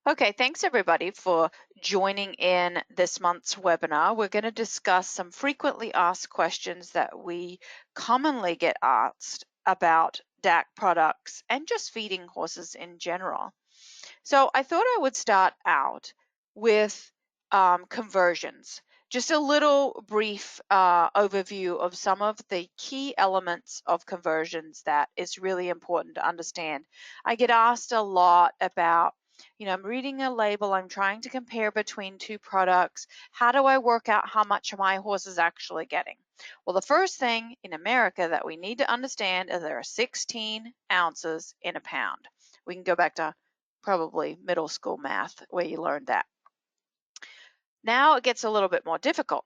Okay, thanks everybody for joining in this month's webinar. We're going to discuss some frequently asked questions that we commonly get asked about DAC products and just feeding horses in general. So I thought I would start out with conversions. Just a little brief overview of some of the key elements of conversions that is really important to understand. I get asked a lot about, I'm reading a label, I'm trying to compare between two products. How do I work out how much my horse is actually getting? Well, the first thing in America that we need to understand is there are 16 ounces in a pound. We can go back to probably middle school math where you learned that. Now it gets a little bit more difficult.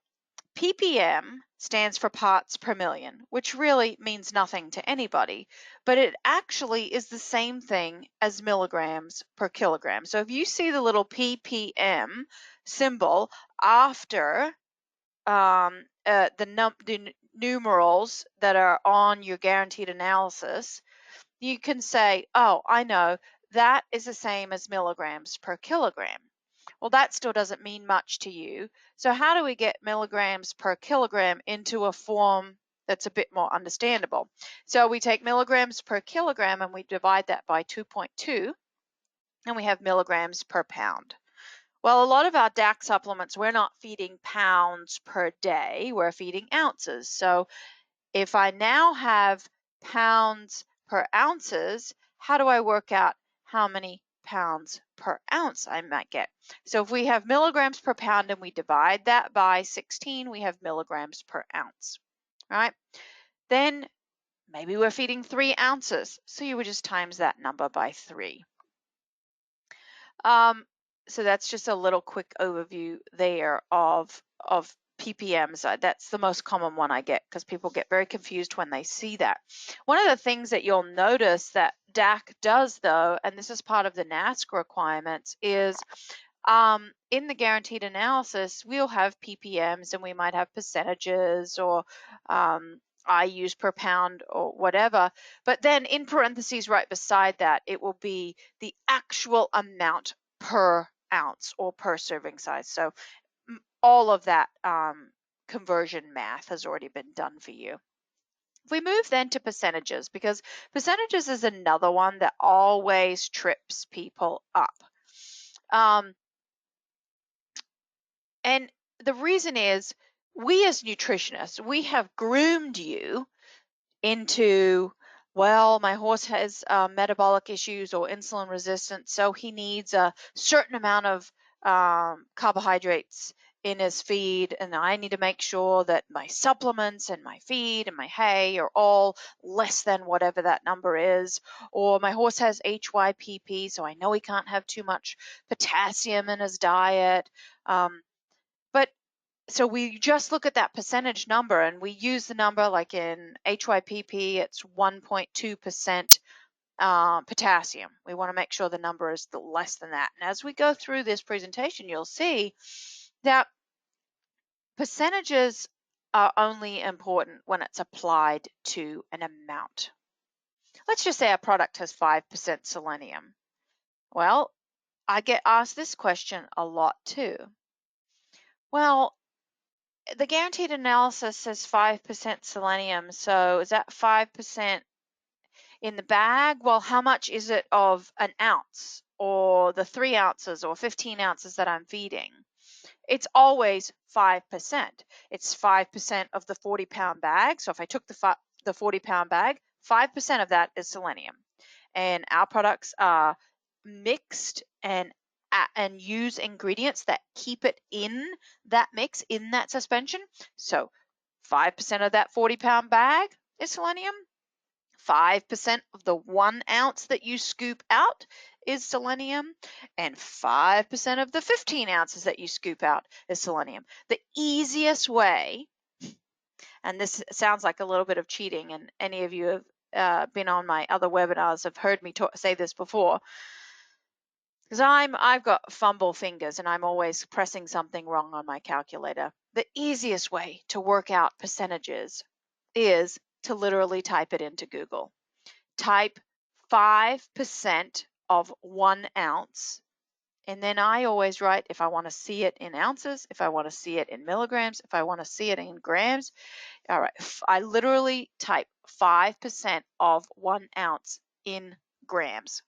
ppm stands for parts per million, which really means nothing to anybody, but it actually is the same thing as milligrams per kilogram. So if you see the little ppm symbol after the numerals that are on your guaranteed analysis, you can say, oh, I know, that is the same as milligrams per kilogram. Well, that still doesn't mean much to you. So how do we get milligrams per kilogram into a form that's a bit more understandable? So we take milligrams per kilogram and we divide that by 2.2, and we have milligrams per pound. Well, a lot of our DAC supplements, we're not feeding pounds per day, we're feeding ounces. So if I now have pounds per ounces, how do I work out how many pounds per ounce I might get? So if we have milligrams per pound and we divide that by 16, we have milligrams per ounce, right? Then maybe we're feeding 3 ounces, so you would just times that number by 3. So that's just a little quick overview there of ppms. That's the most common one I get because people get very confused when they see that. One of the things that you'll notice that DAC does, though, and this is part of the NASC requirements, is in the guaranteed analysis, we'll have ppms and we might have percentages or IUs per pound or whatever, but then in parentheses right beside that, it will be the actual amount per ounce or per serving size. So all of that conversion math has already been done for you. If we move then to percentages, because percentages is another one that always trips people up. And the reason is we as nutritionists, we have groomed you into, well, my horse has metabolic issues or insulin resistance, so he needs a certain amount of carbohydrates in his feed, and I need to make sure that my supplements and my feed and my hay are all less than whatever that number is. Or my horse has HYPP, so I know he can't have too much potassium in his diet. But so we just look at that percentage number and we use the number, like in HYPP, it's 1.2% potassium. We want to make sure the number is less than that. And as we go through this presentation, you'll see that percentages are only important when it's applied to an amount. Let's just say a product has 5% selenium. Well, I get asked this question a lot too. Well, the guaranteed analysis says 5% selenium, so is that 5% in the bag? Well, how much is it of an ounce or the 3 ounces or 15 ounces that I'm feeding? It's always 5%. It's 5% of the 40-pound bag. So if I took the 40-pound bag, 5% of that is selenium. And our products are mixed and use ingredients that keep it in that mix, in that suspension. So 5% of that 40-pound bag is selenium. 5% of the 1 ounce that you scoop out is selenium, and 5% of the 15 ounces that you scoop out is selenium. The easiest way, and this sounds like a little bit of cheating, and any of you have been on my other webinars have heard me say this before, because I've got fumble fingers and I'm always pressing something wrong on my calculator. The easiest way to work out percentages is to literally type it into Google. Type 5% of 1 ounce And then I always write if I want to see it in ounces, if I want to see it in milligrams, if I want to see it in grams. All right, I literally type 5% of 1 ounce in grams,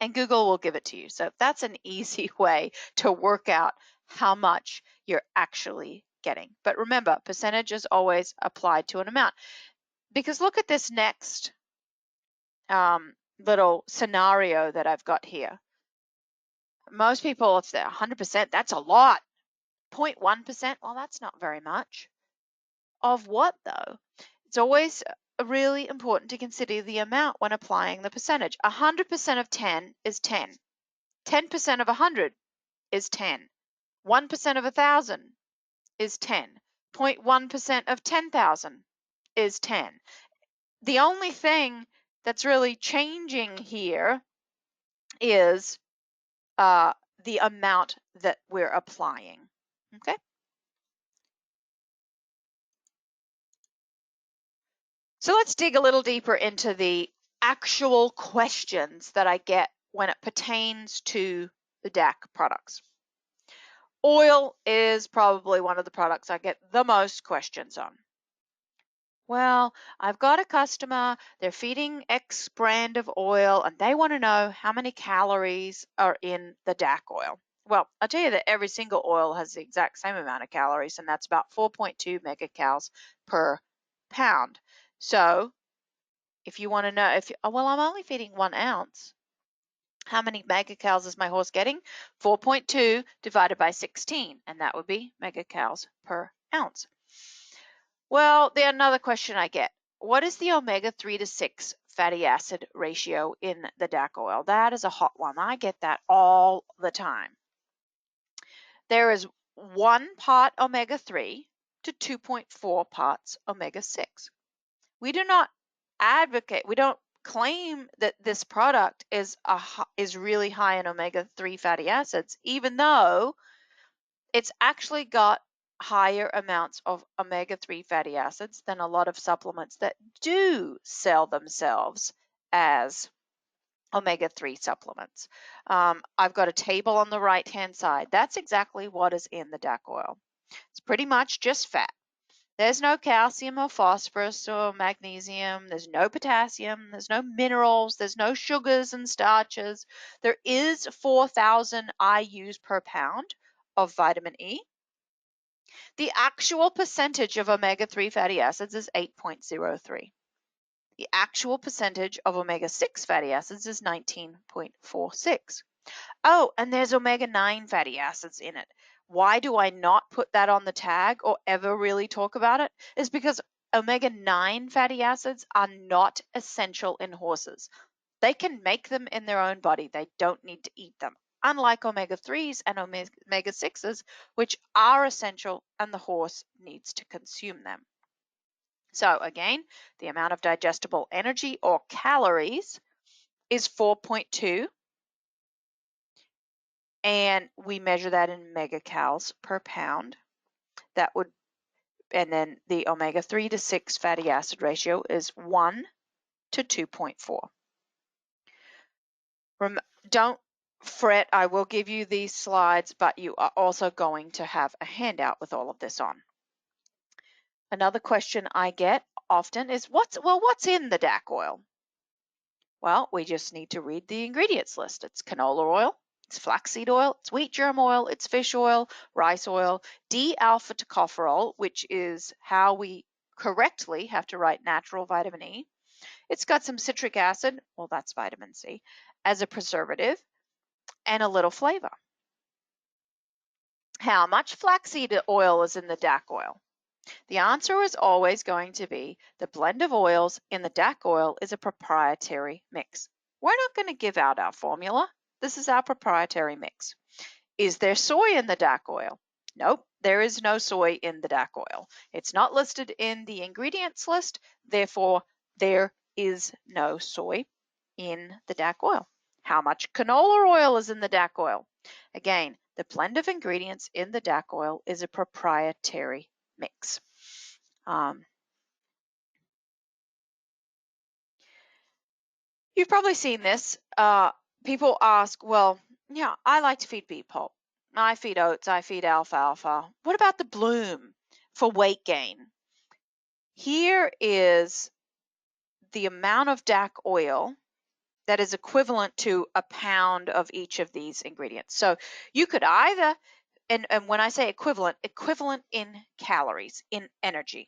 and Google will give it to you. So that's an easy way to work out how much you're actually getting. But remember, percentage is always applied to an amount. Because look at this next little scenario that I've got here. Most people, if they're 100%, that's a lot. 0.1%, well, that's not very much. Of what, though? It's always really important to consider the amount when applying the percentage. 100% of 10 is 10. 10% of 100 is 10. 1% of 1,000 is 10. 0.1% of 10,000 is 10. The only thing that's really changing here is the amount that we're applying. Okay. So let's dig a little deeper into the actual questions that I get when it pertains to the DAC products. Oil is probably one of the products I get the most questions on. Well, I've got a customer, they're feeding X brand of oil, and they want to know how many calories are in the DAC oil. Well, I'll tell you that every single oil has the exact same amount of calories, and that's about 4.2 megacals per pound. So if you want to know, well, I'm only feeding 1 ounce. How many megacals is my horse getting? 4.2 divided by 16, and that would be megacals per ounce. Well, another question I get, what is the omega-3 to 6 fatty acid ratio in the DAC oil? That is a hot one. I get that all the time. There is 1 part omega-3 to 2.4 parts omega-6. We do not advocate, we don't claim that this product is really high in omega-3 fatty acids, even though it's actually got higher amounts of omega-3 fatty acids than a lot of supplements that do sell themselves as omega-3 supplements. I've got a table on the right-hand side. That's exactly what is in the DAC oil. It's pretty much just fat. There's no calcium or phosphorus or magnesium. There's no potassium. There's no minerals. There's no sugars and starches. There is 4,000 IUs per pound of vitamin E. The actual percentage of omega-3 fatty acids is 8.03. The actual percentage of omega-6 fatty acids is 19.46. Oh, and there's omega-9 fatty acids in it. Why do I not put that on the tag or ever really talk about it? Is because omega-9 fatty acids are not essential in horses. They can make them in their own body. They don't need to eat them. Unlike omega-3s and omega-6s, which are essential and the horse needs to consume them. So again, the amount of digestible energy or calories is 4.2, and we measure that in megacals per pound. And then the omega-3 to 6 fatty acid ratio is 1 to 2.4. Don't fret, I will give you these slides, but you are also going to have a handout with all of this on. Another question I get often is, what's in the DAC oil? Well, we just need to read the ingredients list. It's canola oil, it's flaxseed oil, it's wheat germ oil, it's fish oil, rice oil, D-alpha tocopherol, which is how we correctly have to write natural vitamin E. It's got some citric acid, well, that's vitamin C, as a preservative, and a little flavor. How much flaxseed oil is in the DAC oil? The answer is always going to be the blend of oils in the DAC oil is a proprietary mix. We're not going to give out our formula. This is our proprietary mix. Is there soy in the DAC oil? Nope, there is no soy in the DAC oil. It's not listed in the ingredients list, therefore there is no soy in the DAC oil. How much canola oil is in the DAC oil? Again, the blend of ingredients in the DAC oil is a proprietary mix. You've probably seen this. People ask, well, Yeah, I like to feed beet pulp. I feed oats, I feed alfalfa. What about the bloom for weight gain? Here is the amount of DAC oil that is equivalent to a pound of each of these ingredients. So you could either, and when I say equivalent, equivalent in calories, in energy.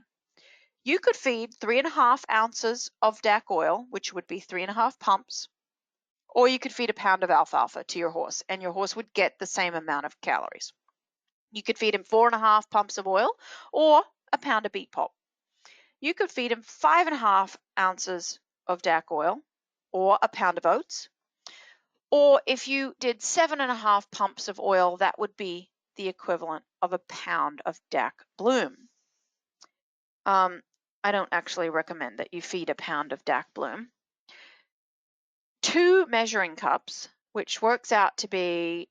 You could feed 3.5 ounces of DAC oil, which would be 3.5 pumps, or you could feed a pound of alfalfa to your horse, and your horse would get the same amount of calories. You could feed him 4.5 pumps of oil or a pound of beet pulp. You could feed him 5.5 ounces of DAC oil or a pound of oats. Or if you did 7.5 pumps of oil, that would be the equivalent of a pound of DAC bloom. I don't actually recommend that you feed a pound of DAC bloom. 2 measuring cups, which works out to be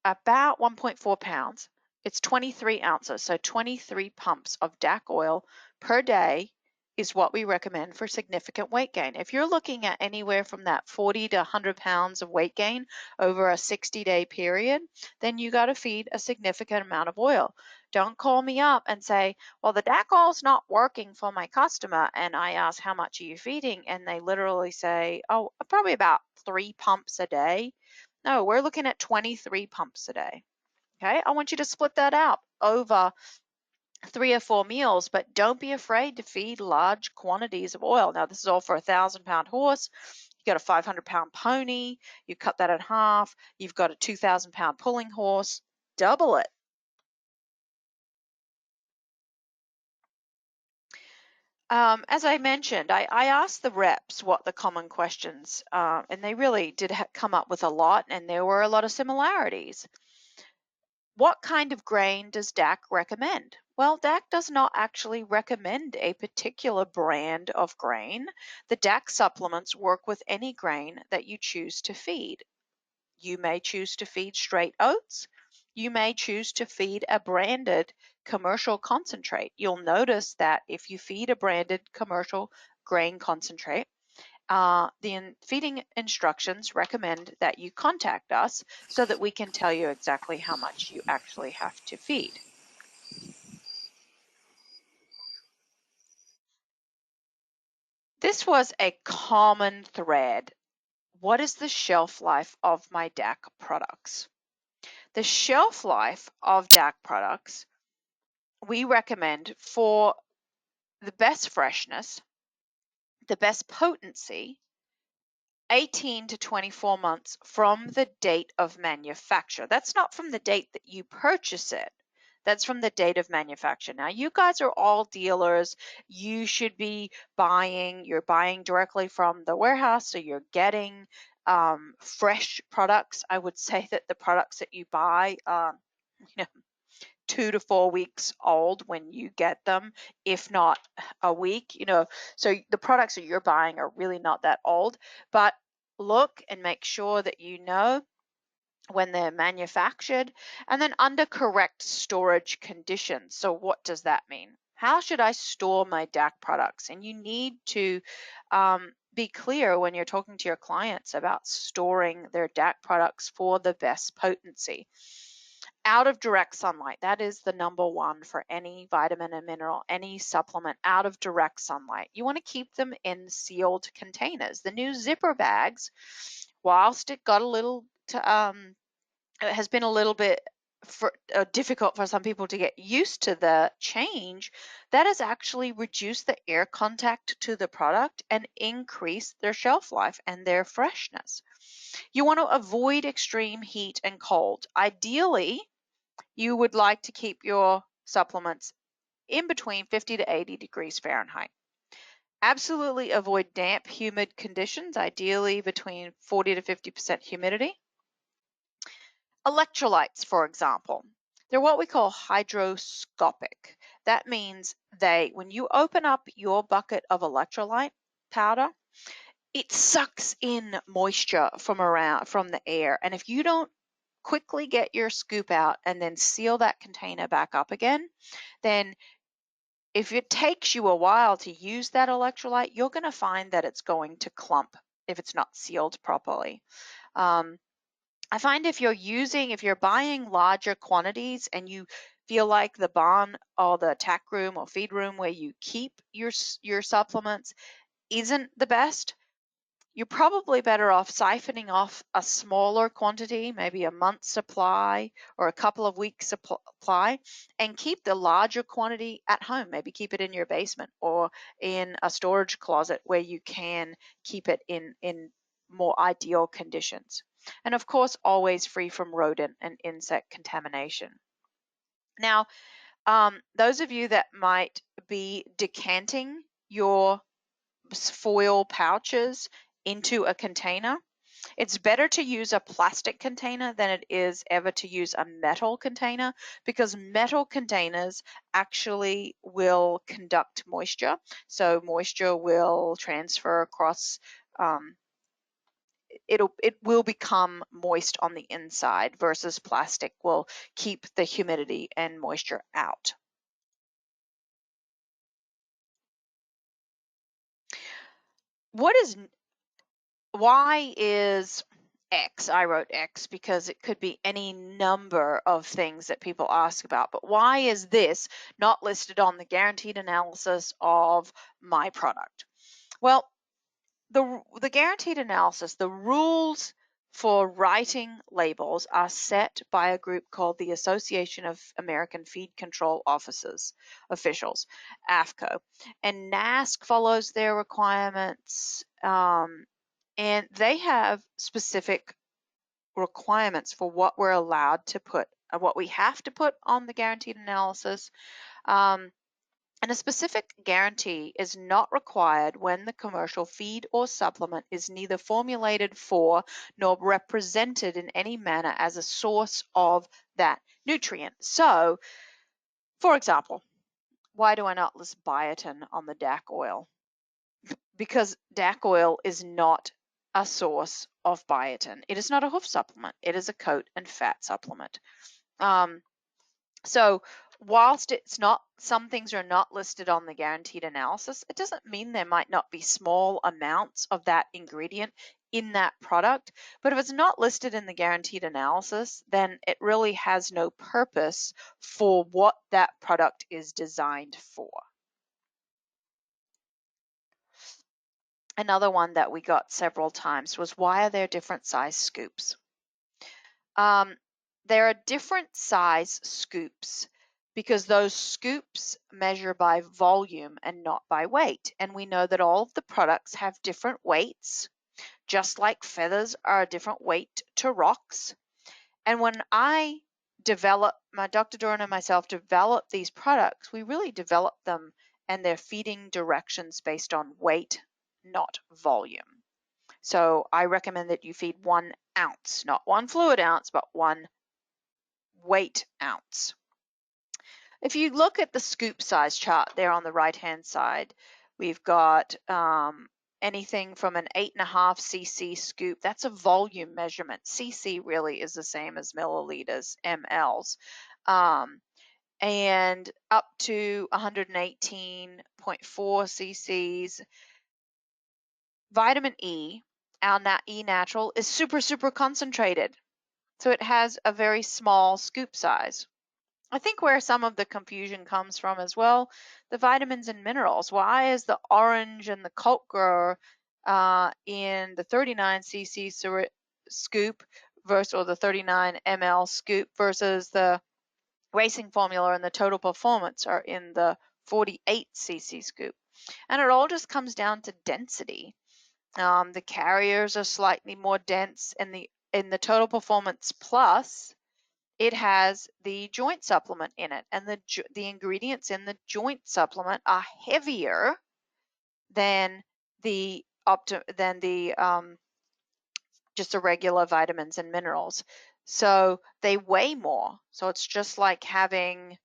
about 1.4 pounds. It's 23 ounces, so 23 pumps of DAC oil per day is what we recommend for significant weight gain. If you're looking at anywhere from that 40 to 100 pounds of weight gain over a 60-day period, then you got to feed a significant amount of oil. Don't call me up and say, well, the DAC oil is not working for my customer. And I ask, how much are you feeding? And they literally say, oh, probably about 3 pumps a day. No, we're looking at 23 pumps a day. Okay, I want you to split that out over 3 or 4 meals, but don't be afraid to feed large quantities of oil. Now, this is all for a 1,000-pound horse. You got a 500-pound pony, you cut that in half. You've got a 2,000-pound pulling horse, double it. As I mentioned, I asked the reps what the common questions, and they really did come up with a lot, and there were a lot of similarities. What kind of grain does DAC recommend? Well, DAC does not actually recommend a particular brand of grain. The DAC supplements work with any grain that you choose to feed. You may choose to feed straight oats. You may choose to feed a branded commercial concentrate. You'll notice that if you feed a branded commercial grain concentrate, the feeding instructions recommend that you contact us so that we can tell you exactly how much you actually have to feed. This was a common thread. What is the shelf life of my DAC products? The shelf life of DAC products we recommend for the best freshness, the best potency, 18 to 24 months from the date of manufacture. That's not from the date that you purchase it. That's from the date of manufacture. Now, you guys are all dealers. You should be you're buying directly from the warehouse, so you're getting fresh products. I would say that the products that you buy, you know, 2 to 4 weeks old when you get them, if not a week, so the products that you're buying are really not that old, but look and make sure that you know when they're manufactured and then under correct storage conditions. So what does that mean? How should I store my DAC products? And you need to be clear when you're talking to your clients about storing their DAC products for the best potency. Out of direct sunlight. That is the number one for any vitamin and mineral, any supplement out of direct sunlight. You want to keep them in sealed containers. The new zipper bags, whilst it got a little it has been a little bit difficult for some people to get used to the change, that has actually reduced the air contact to the product and increased their shelf life and their freshness. You want to avoid extreme heat and cold. Ideally, you would like to keep your supplements in between 50 to 80 degrees Fahrenheit. Absolutely avoid damp, humid conditions, ideally between 40 to 50% humidity. Electrolytes, for example, they're what we call hydroscopic. That means when you open up your bucket of electrolyte powder, it sucks in moisture from the air. And if you don't quickly get your scoop out and then seal that container back up again, then if it takes you a while to use that electrolyte, you're going to find that it's going to clump if it's not sealed properly. I find if you're buying larger quantities and you feel like the barn or the tack room or feed room where you keep your supplements isn't the best, you're probably better off siphoning off a smaller quantity, maybe a month's supply or a couple of weeks supply, and keep the larger quantity at home. Maybe keep it in your basement or in a storage closet where you can keep it in more ideal conditions. And of course, always free from rodent and insect contamination. Now, those of you that might be decanting your foil pouches into a container, it's better to use a plastic container than it is ever to use a metal container, because metal containers actually will conduct moisture. So moisture will transfer across, it will become moist on the inside, versus plastic will keep the humidity and moisture out. Why is X? I wrote X because it could be any number of things that people ask about, but why is this not listed on the guaranteed analysis of my product? Well, the guaranteed analysis, the rules for writing labels are set by a group called the Association of American Feed Control Officials, AFCO, and NASC follows their requirements, and they have specific requirements for what we're allowed to put, what we have to put on the guaranteed analysis. And a specific guarantee is not required when the commercial feed or supplement is neither formulated for nor represented in any manner as a source of that nutrient. So, for example, why do I not list biotin on the DAC oil? Because DAC oil is not a source of biotin. It is not a hoof supplement. It is a coat and fat supplement. So whilst some things are not listed on the guaranteed analysis, it doesn't mean there might not be small amounts of that ingredient in that product. But if it's not listed in the guaranteed analysis, then it really has no purpose for what that product is designed for. Another one that we got several times was, why are there different size scoops? There are different size scoops because those scoops measure by volume and not by weight. And we know that all of the products have different weights, just like feathers are a different weight to rocks. And when my Dr. Doran and myself develop these products, we really develop them and their feeding directions based on weight, not volume. So I recommend that you feed 1 ounce, not 1 fluid ounce, but 1 weight ounce. If you look at the scoop size chart there on the right-hand side, we've got anything from an 8.5 cc scoop. That's a volume measurement. Cc really is the same as milliliters, mLs. And up to 118.4 cc's. Vitamin E, our E natural, is super, super concentrated. So it has a very small scoop size. I think where some of the confusion comes from as well, the vitamins and minerals. Why is the orange and the cult grower in the 39 cc scoop or the 39 ml scoop versus the racing formula and the total performance are in the 48 cc scoop? And it all just comes down to density. The carriers are slightly more dense, and in the total performance plus, it has the joint supplement in it, and the ingredients in the joint supplement are heavier than the just the regular vitamins and minerals. So they weigh more. So it's just like having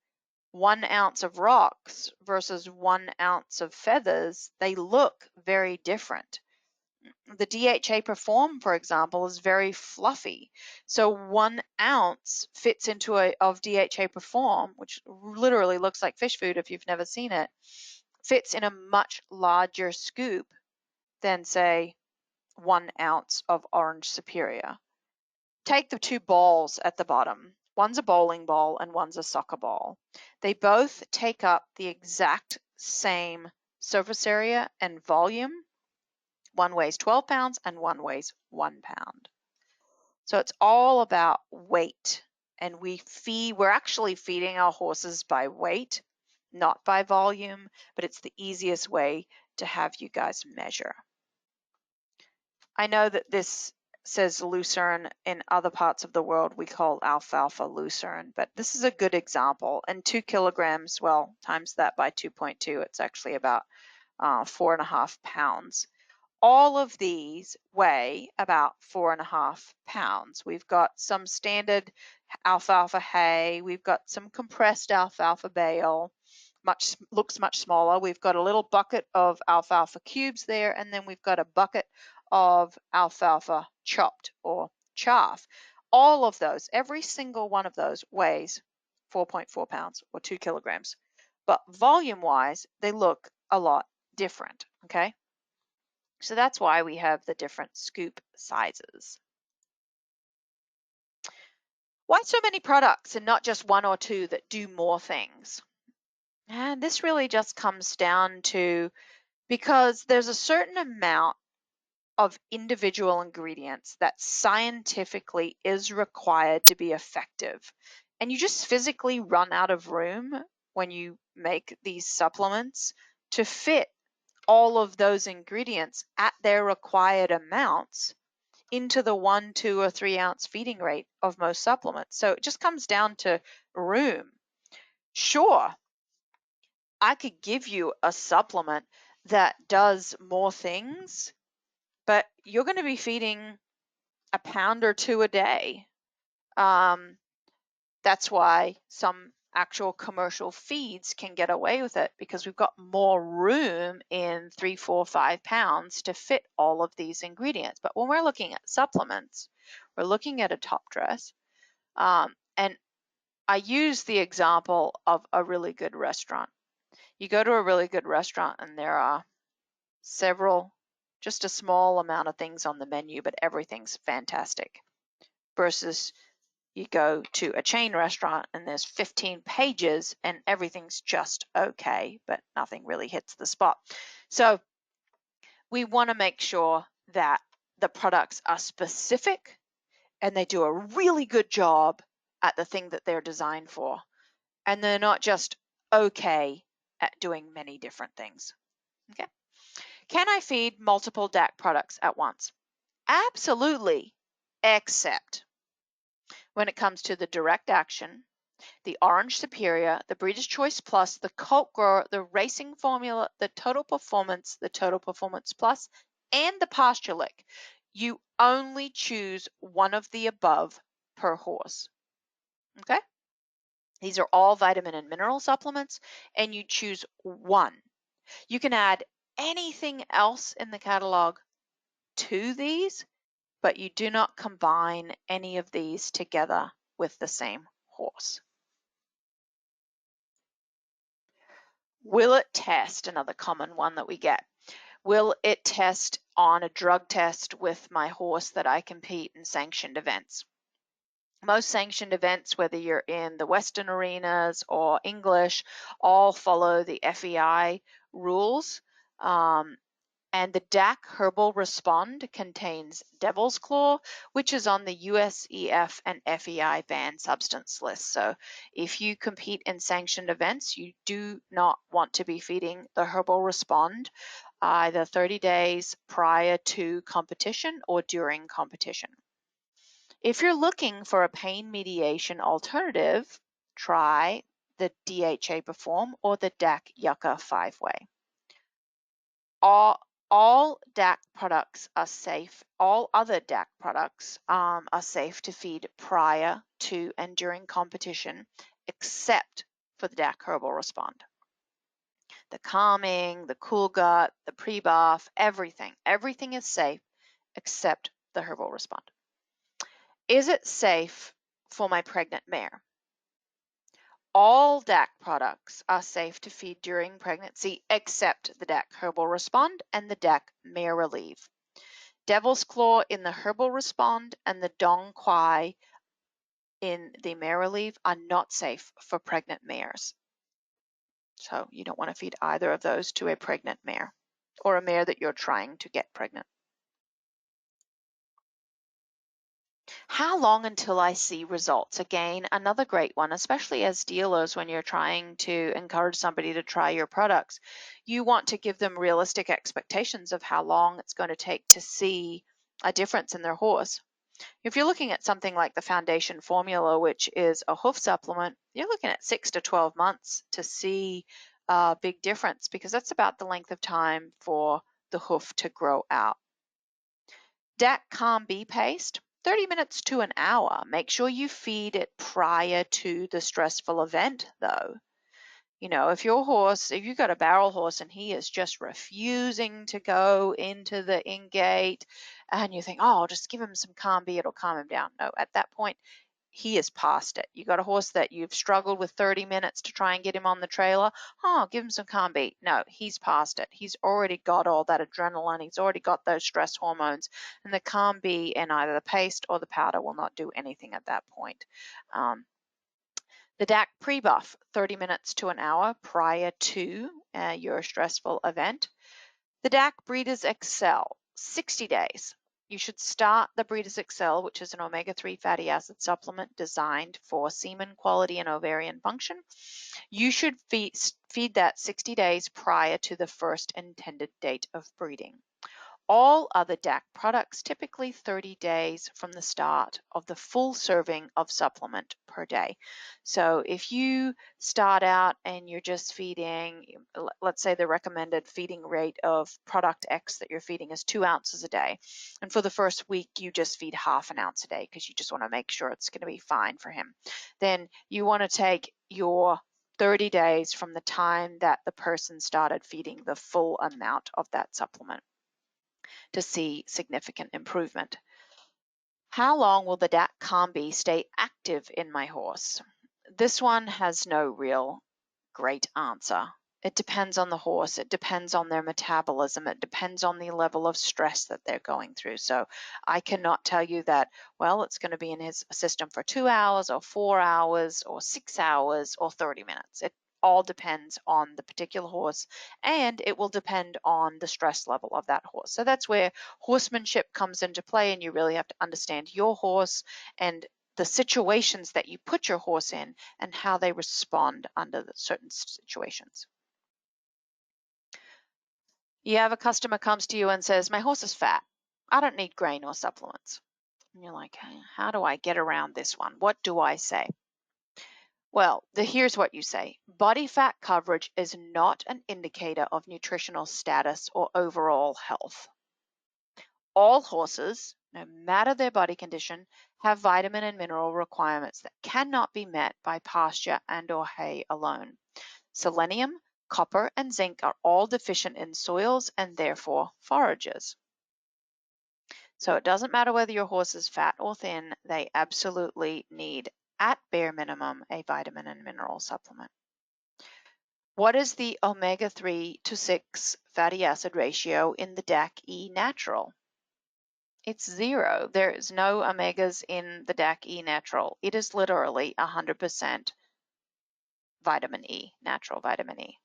1 ounce of rocks versus 1 ounce of feathers. They look very different. The DHA Perform, for example, is very fluffy. So 1 ounce fits into of DHA Perform, which literally looks like fish food if you've never seen it, fits in a much larger scoop than, say, 1 ounce of Orange Superior. take the two balls at the bottom. One's a bowling ball and one's a soccer ball. They both take up the exact same surface area and volume. One weighs 12 pounds and one weighs 1 pound. So it's all about weight. And we're actually feeding our horses by weight, not by volume, but it's the easiest way to have you guys measure. I know that this says lucerne. In other parts of the world we call alfalfa lucerne, but this is a good example. And 2 kilograms, well, times that by 2.2, it's actually about 4.5 pounds. All of these weigh about 4.5 pounds. We've got some standard alfalfa hay, we've got some compressed alfalfa bale, looks much smaller. We've got a little bucket of alfalfa cubes there, and then we've got a bucket of alfalfa chopped or chaff. All of those, every single one of those weighs 4.4 pounds or 2 kilograms. But volume-wise, they look a lot different, okay? So that's why we have the different scoop sizes. Why so many products and not just one or two that do more things? And this really just comes down to because there's a certain amount of individual ingredients that scientifically is required to be effective. And you just physically run out of room when you make these supplements to fit all of those ingredients at their required amounts into the 1, 2, or 3 ounce feeding rate of most supplements. So it just comes down to room. Sure, I could give you a supplement that does more things, but you're going to be feeding a pound or two a day. That's why some actual commercial feeds can get away with it, because we've got more room in 3, 4, 5 pounds to fit all of these ingredients. But when we're looking at supplements, we're looking at a top dress. And I use the example of a really good restaurant. You go to a really good restaurant and there are just a small amount of things on the menu, but everything's fantastic. Versus you go to a chain restaurant and there's 15 pages and everything's just okay, but nothing really hits the spot. So we want to make sure that the products are specific and they do a really good job at the thing that they're designed for. And they're not just okay at doing many different things. Okay. Can I feed multiple DAC products at once? Absolutely, except when it comes to the direct action, the Orange Superior, the Breeder's Choice Plus, the Colt Grower, the Racing Formula, the Total Performance Plus, and the Pasture Lick. You only choose one of the above per horse. Okay? These are all vitamin and mineral supplements, and you choose one. You can add anything else in the catalog to these, but you do not combine any of these together with the same horse. Will it test? Another common one that we get. Will it test on a drug test with my horse that I compete in sanctioned events? Most sanctioned events, whether you're in the Western arenas or English, all follow the FEI rules. And the DAC Herbal Respond contains Devil's Claw, which is on the USEF and FEI banned substance list. So if you compete in sanctioned events, you do not want to be feeding the Herbal Respond either 30 days prior to competition or during competition. If you're looking for a pain mediation alternative, try the DHA Perform or the DAC Yucca 5-way. All DAC products are safe. All other DAC products are safe to feed prior to and during competition, except for the DAC Herbal Respond. The calming, the cool gut, the pre-bath, everything is safe except the Herbal Respond. Is it safe for my pregnant mare? All DAC products are safe to feed during pregnancy except the DAC Herbal Respond and the DAC Mare Relieve. Devil's Claw in the Herbal Respond and the Dong Quai in the Mare Relief are not safe for pregnant mares. So you don't want to feed either of those to a pregnant mare or a mare that you're trying to get pregnant. How long until I see results? Again, another great one, especially as dealers when you're trying to encourage somebody to try your products. You want to give them realistic expectations of how long it's going to take to see a difference in their horse. If you're looking at something like the Foundation Formula, which is a hoof supplement, you're looking at 6 to 12 months to see a big difference because that's about the length of time for the hoof to grow out. DAC Calm B paste, 30 minutes to an hour. Make sure you feed it prior to the stressful event, though. You know, if you've got a barrel horse and he is just refusing to go into the in-gate and you think, oh, I'll just give him some Calm B, it'll calm him down. No, at that point, he is past it. You got a horse that you've struggled with 30 minutes to try and get him on the trailer. Oh, give him some Calm B. No, he's past it. He's already got all that adrenaline. He's already got those stress hormones. And the Calm B in either the paste or the powder will not do anything at that point. The DAC pre-buff, 30 minutes to an hour prior to your stressful event. The DAC Breeders Excel, 60 days. You should start the Breeders Excel, which is an omega-3 fatty acid supplement designed for semen quality and ovarian function. You should feed that 60 days prior to the first intended date of breeding. All other DAC products typically 30 days from the start of the full serving of supplement per day. So if you start out and you're just feeding, let's say the recommended feeding rate of product X that you're feeding is 2 ounces a day, and for the first week you just feed half an ounce a day because you just want to make sure it's going to be fine for him, then you want to take your 30 days from the time that the person started feeding the full amount of that supplement to see significant improvement. How long will the DAC Calm B stay active in my horse? This one has no real great answer. It depends on the horse. It depends on their metabolism. It depends on the level of stress that they're going through. So I cannot tell you that, well, it's going to be in his system for 2 hours or 4 hours or 6 hours or 30 minutes. It all depends on the particular horse, and it will depend on the stress level of that horse. So that's where horsemanship comes into play, and you really have to understand your horse and the situations that you put your horse in and how they respond under certain situations. You have a customer comes to you and says, my horse is fat. I don't need grain or supplements. And you're like, hey, how do I get around this one? What do I say? Well, here's what you say. Body fat coverage is not an indicator of nutritional status or overall health. All horses, no matter their body condition, have vitamin and mineral requirements that cannot be met by pasture and or hay alone. Selenium, copper, and zinc are all deficient in soils and therefore forages. So it doesn't matter whether your horse is fat or thin, they absolutely need, at bare minimum, a vitamin and mineral supplement. What is the omega-3 to 6 fatty acid ratio in the DAC-E natural? It's 0. There is no omegas in the DAC-E natural. It is literally 100% vitamin E, natural vitamin E.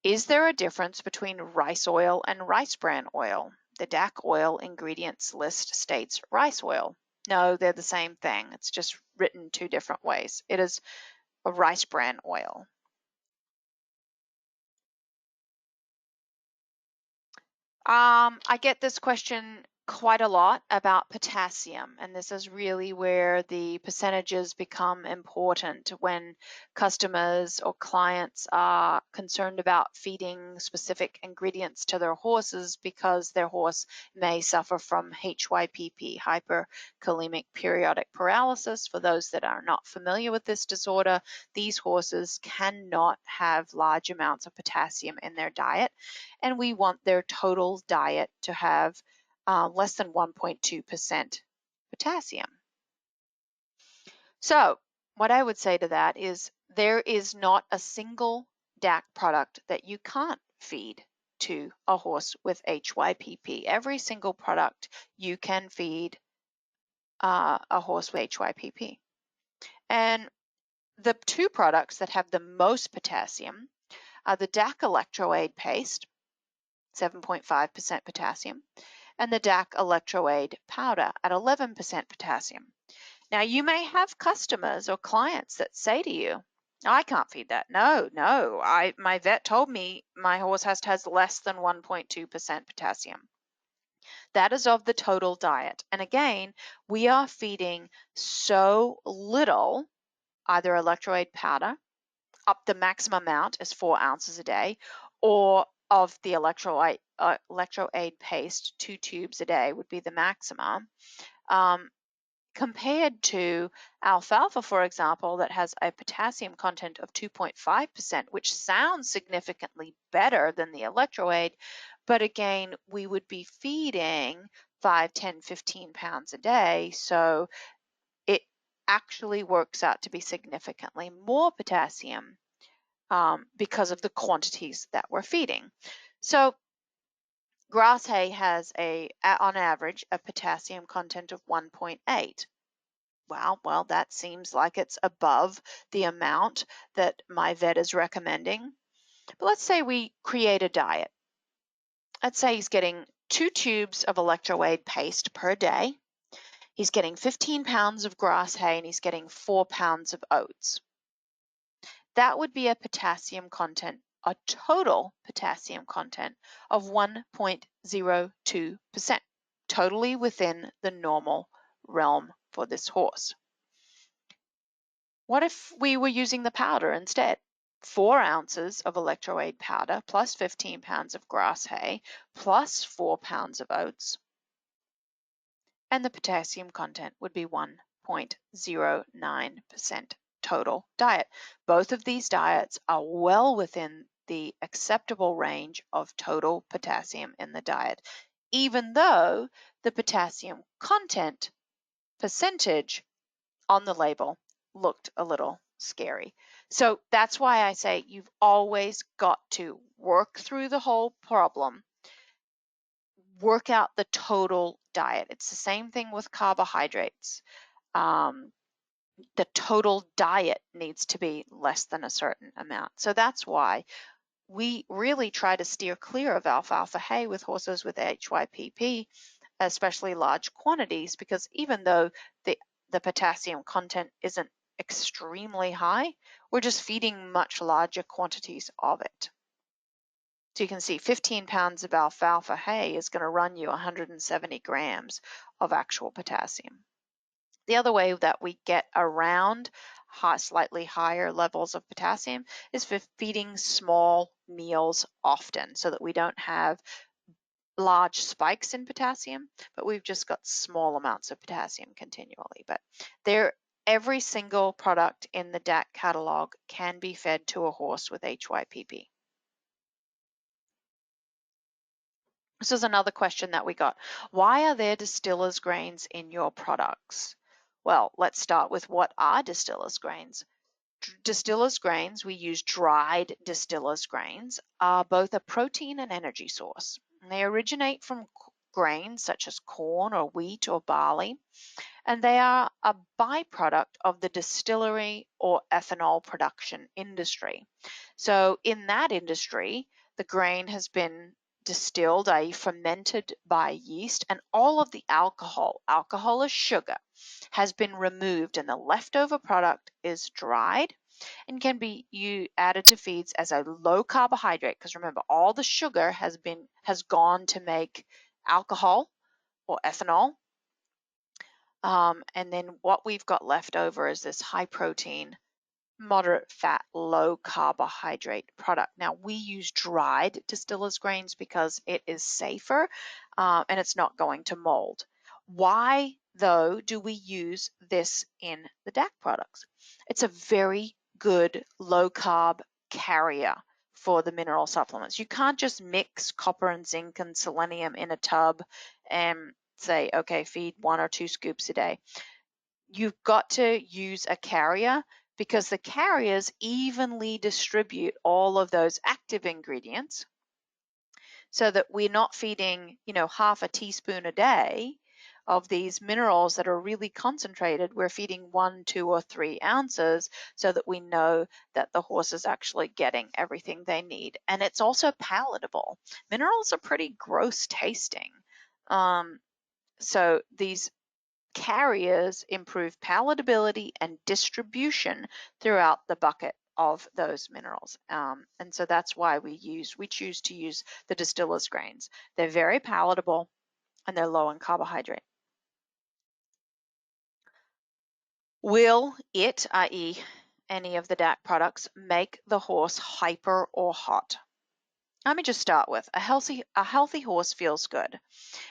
Is there a difference between rice oil and rice bran oil? The DAC oil ingredients list states rice oil. No, they're the same thing. It's just written 2 different ways. It is a rice bran oil. I get this question quite a lot about potassium, and this is really where the percentages become important when customers or clients are concerned about feeding specific ingredients to their horses because their horse may suffer from HYPP, hyperkalemic periodic paralysis. For those that are not familiar with this disorder, these horses cannot have large amounts of potassium in their diet, and we want their total diet to have less than 1.2% potassium. So what I would say to that is there is not a single DAC product that you can't feed to a horse with HYPP. Every single product you can feed a horse with HYPP. And the two products that have the most potassium are the DAC electroaid paste, 7.5% potassium, and the DAC electroaid powder at 11% potassium. Now, you may have customers or clients that say to you, I can't feed that. No, my vet told me my horse has less than 1.2% potassium. That is of the total diet. And again, we are feeding so little, either electroaid powder, up the maximum amount is 4 ounces a day, or of the electroaid paste, 2 tubes a day would be the maximum. Compared to alfalfa, for example, that has a potassium content of 2.5%, which sounds significantly better than the electroaid, but again, we would be feeding 5, 10, 15 pounds a day, so it actually works out to be significantly more potassium because of the quantities that we're feeding. So grass hay has on average, a potassium content of 1.8. Well, that seems like it's above the amount that my vet is recommending. But let's say we create a diet. Let's say he's getting 2 tubes of electroaid paste per day. He's getting 15 pounds of grass hay and he's getting 4 pounds of oats. That would be a potassium content, a total potassium content of 1.02%, totally within the normal realm for this horse. What if we were using the powder instead? 4 ounces of electroaid powder plus 15 pounds of grass hay plus 4 pounds of oats, and the potassium content would be 1.09% total diet. Both of these diets are well within the acceptable range of total potassium in the diet, even though the potassium content percentage on the label looked a little scary. So that's why I say you've always got to work through the whole problem, work out the total diet. It's the same thing with carbohydrates. The total diet needs to be less than a certain amount. So that's why we really try to steer clear of alfalfa hay with horses with HYPP, especially large quantities, because even though the potassium content isn't extremely high, we're just feeding much larger quantities of it. So you can see 15 pounds of alfalfa hay is going to run you 170 grams of actual potassium. The other way that we get around slightly higher levels of potassium is for feeding small meals often, so that we don't have large spikes in potassium, but we've just got small amounts of potassium continually. But every single product in the DAC catalog can be fed to a horse with HYPP. This is another question that we got. Why are there distillers grains in your products? Well, let's start with what are distillers grains. Distillers grains, we use dried distillers grains, are both a protein and energy source. They originate from grains such as corn or wheat or barley, and they are a byproduct of the distillery or ethanol production industry. So in that industry, the grain has been distilled, i.e. fermented by yeast, and all of the alcohol is sugar, has been removed, and the leftover product is dried and can be added to feeds as a low carbohydrate, because remember, all the sugar has gone to make alcohol or ethanol, and then what we've got left over is this high protein, moderate fat, low carbohydrate product. Now, we use dried distillers grains because it is safer and it's not going to mold. Why, though, do we use this in the DAC products? It's a very good low carb carrier for the mineral supplements. You can't just mix copper and zinc and selenium in a tub and say, okay, feed 1 or 2 scoops a day. You've got to use a carrier, because the carriers evenly distribute all of those active ingredients so that we're not feeding, half a teaspoon a day of these minerals that are really concentrated. We're feeding 1, 2, or 3 ounces so that we know that the horse is actually getting everything they need. And it's also palatable. Minerals are pretty gross tasting. So these carriers improve palatability and distribution throughout the bucket of those minerals. And so that's why we choose to use the distillers grains. They're very palatable and they're low in carbohydrate. Will it, i.e. any of the DAC products, make the horse hyper or hot? Let me just start with a healthy horse feels good,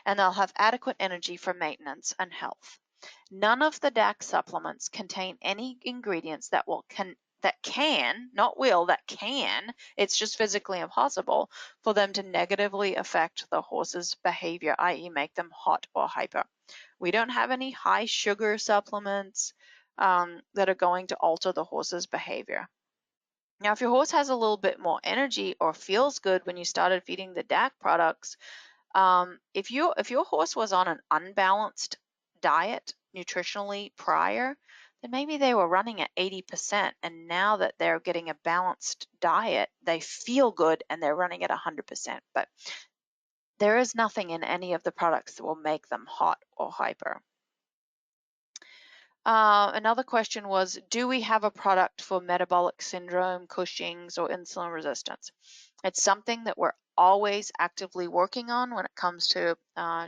and they'll have adequate energy for maintenance and health. None of the DAC supplements contain any ingredients that can, not will, that can, it's just physically impossible for them to negatively affect the horse's behavior, i.e. make them hot or hyper. We don't have any high sugar supplements that are going to alter the horse's behavior. Now, if your horse has a little bit more energy or feels good when you started feeding the DAC products, if your horse was on an unbalanced diet nutritionally prior, then maybe they were running at 80%, and now that they're getting a balanced diet, they feel good and they're running at 100%. But there is nothing in any of the products that will make them hot or hyper. Another question was, do we have a product for metabolic syndrome, Cushing's, or insulin resistance? It's something that we're always actively working on when it comes to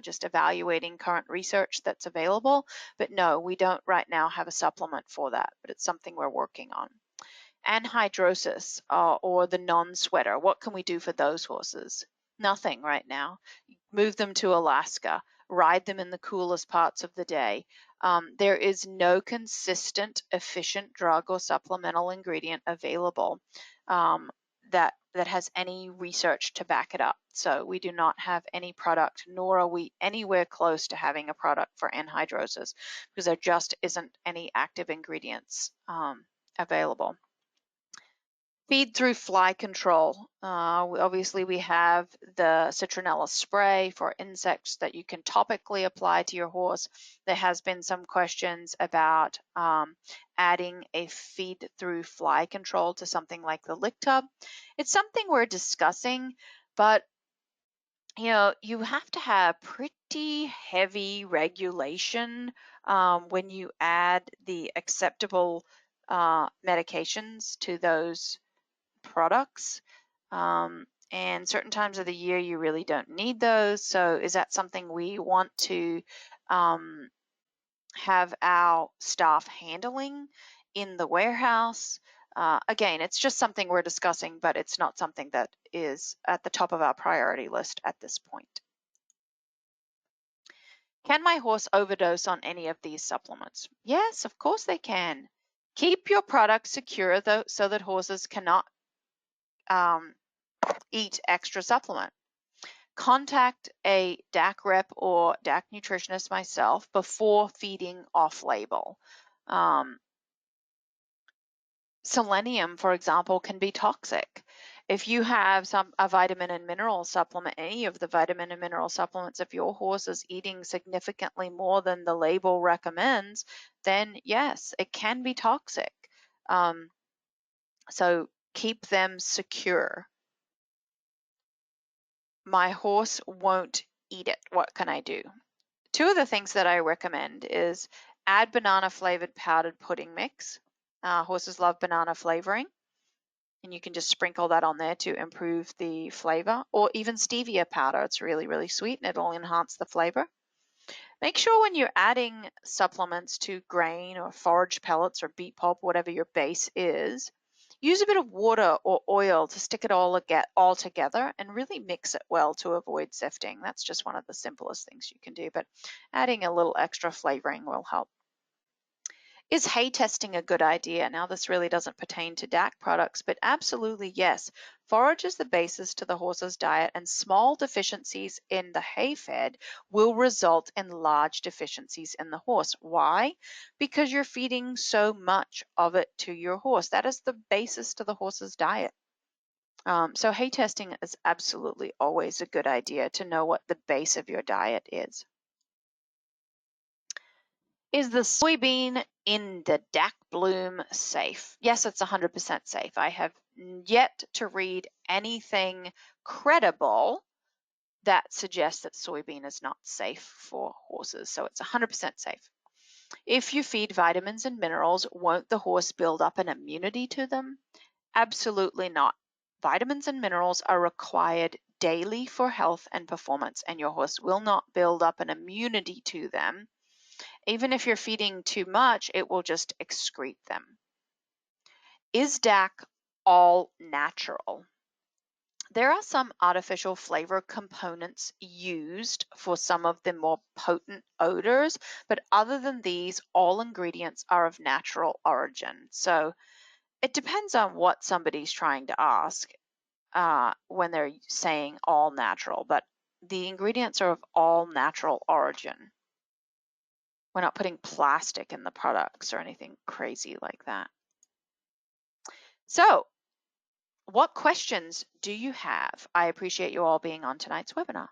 just evaluating current research that's available. But no, we don't right now have a supplement for that, but it's something we're working on. Anhydrosis or the non-sweater, what can we do for those horses? Nothing right now. Move them to Alaska, ride them in the coolest parts of the day. There is no consistent, efficient drug or supplemental ingredient available that has any research to back it up. So we do not have any product, nor are we anywhere close to having a product for anhydrosis, because there just isn't any active ingredients available. Feed through fly control. Obviously, we have the citronella spray for insects that you can topically apply to your horse. There has been some questions about adding a feed through fly control to something like the lick tub. It's something we're discussing, but you have to have pretty heavy regulation when you add the acceptable medications to those products. And certain times of the year you really don't need those. So is that something we want to have our staff handling in the warehouse? Again, it's just something we're discussing, but it's not something that is at the top of our priority list at this point. Can my horse overdose on any of these supplements? Yes, of course they can. Keep your product secure though, so that horses cannot eat extra supplement. Contact a DAC rep or DAC nutritionist myself before feeding off-label. Selenium, for example, can be toxic. If you have a vitamin and mineral supplement, any of the vitamin and mineral supplements, if your horse is eating significantly more than the label recommends, then yes, it can be toxic. So keep them secure. My horse won't eat it. What can I do? Two of the things that I recommend is add banana flavored powdered pudding mix. Horses love banana flavoring, and you can just sprinkle that on there to improve the flavor, or even stevia powder. It's really, really sweet and it'll enhance the flavor. Make sure when you're adding supplements to grain or forage pellets or beet pulp, whatever your base is, use a bit of water or oil to stick it all together and really mix it well to avoid sifting. That's just one of the simplest things you can do, but adding a little extra flavoring will help. Is hay testing a good idea? Now, this really doesn't pertain to DAC products, but absolutely yes. Forage is the basis to the horse's diet, and small deficiencies in the hay fed will result in large deficiencies in the horse. Why? Because you're feeding so much of it to your horse. That is the basis to the horse's diet. So hay testing is absolutely always a good idea to know what the base of your diet is. Is the soybean in the DAC bloom safe? Yes, it's 100% safe. I have yet to read anything credible that suggests that soybean is not safe for horses. So it's 100% safe. If you feed vitamins and minerals, won't the horse build up an immunity to them? Absolutely not. Vitamins and minerals are required daily for health and performance, and your horse will not build up an immunity to them. Even if you're feeding too much, it will just excrete them. Is DAC all natural? There are some artificial flavor components used for some of the more potent odors, but other than these, all ingredients are of natural origin. So it depends on what somebody's trying to ask when they're saying all natural, but the ingredients are of all natural origin. We're not putting plastic in the products or anything crazy like that. So, what questions do you have? I appreciate you all being on tonight's webinar.